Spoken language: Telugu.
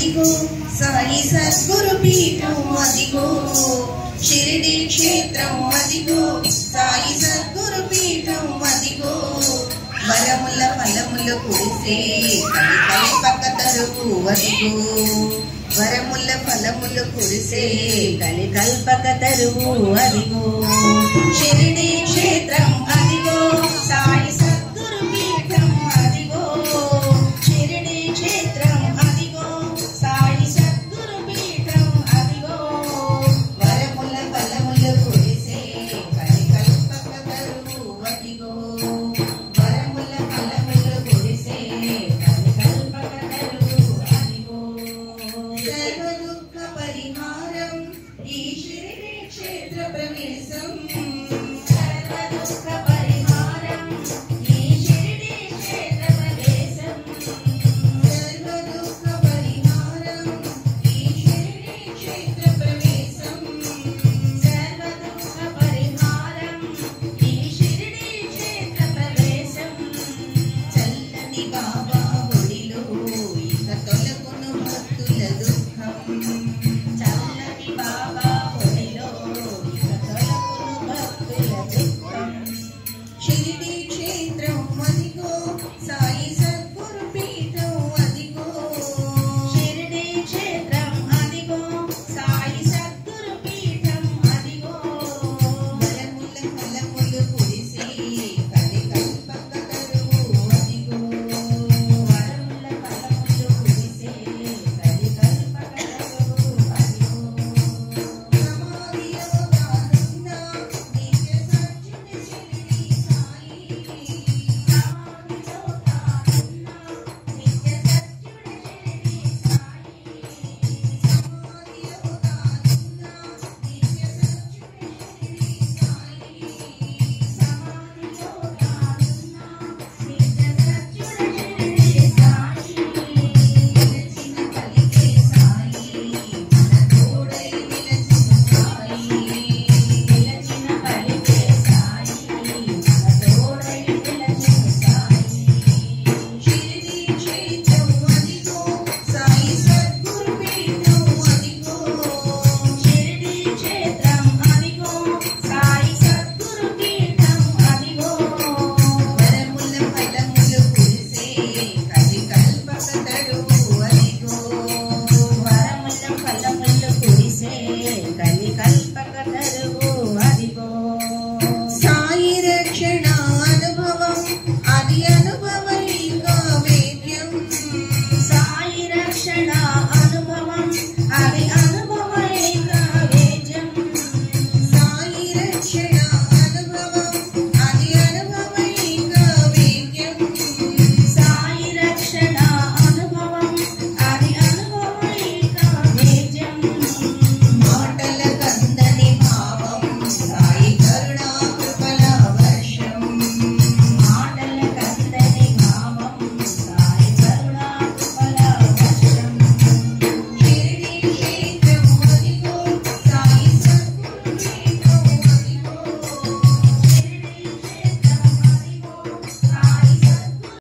అదిగో సాయి సద్గురు పీఠం అదిగో షిరిడి క్షేత్రం అదిగో సాయి సద్గురు పీఠం అదిగో వరముల ఫలములు కురిసే కలికల్పక తరువు అదిగో వరముల ఫలములు కురిసే కలికల్పక తరువు అదిగో షిరిడి క్షేత్రం అదిగో సాయి సద్గురు పీఠం అదిగో షిరిడి క్షేత్రం అదిగో సాయి సద్గురు పీఠం అదిగో వరముల ఫలములు కురిసే కలికల్పక తరువు అదిగో వరముల ఫలములు కురిసే కలికల్పక తరువు అదిగో సర్వ దుఃఖ పరిహారం ఈ షిరిడి క్షేత్ర ప్రవేశం సర్వ దుఃఖ పరిహారం ఈ షిరిడి క్షేత్ర ప్రవేశం సర్వ దుఃఖ పరిహారం ఈ షిరిడి క్షేత్ర ప్రవేశం సర్వ దుఃఖ పరిహారం ఈ షిరిడి క్షేత్ర ప్రవేశం చల్లని బాబా ఒడిలో ఇక తొలగును భక్తుల దుఃఖం చల్లని బాబా ఒడిలో ఇక తొలగును భక్తుల దుఃఖం షిరిడి క్షేత్రం అదిగో సాయి సద్గురు పీఠం అదిగో షిరిడి క్షేత్రం అదిగో సాయి సద్గురు పీఠం అదిగో వరముల ఫలములు కురిసే కలికల్పక తరువు అదిగో వరముల ఫలములు కురిసే కలికల్పక తరువు అదిగో సమాధి యోగానంద నిత్య సత్యుని షిరిడి సాయి సమాధి యోగానంద నిత్య సత్యుని షిరిడి సాయి సమాధి యోగానంద నిత్య సత్యుని షిరిడి సాయి సమాధి యోగానంద నిత్య సత్యుని షిరిడి సాయి నిలచిన పలికే సాయి మన తోడై నిలచిన సాయి నిలచిన పలికే సాయి మన తోడై నిలచిన సాయి షిరిడి క్షేత్రం అదిగో సాయి సద్గురు పీఠం అదిగో షిరిడి క్షేత్రం అదిగో సాయి సద్గురు పీఠం అదిగో వరముల ఫలములు కురిసే కలికల్పక తరువు అదిగో వరముల ఫలములు కురిసే కలికల్పక తరువు అదిగో సాయి రక్షణ అనుభవం అది అనుభవైక వేద్యం సాయి రక్షణ అనుభవం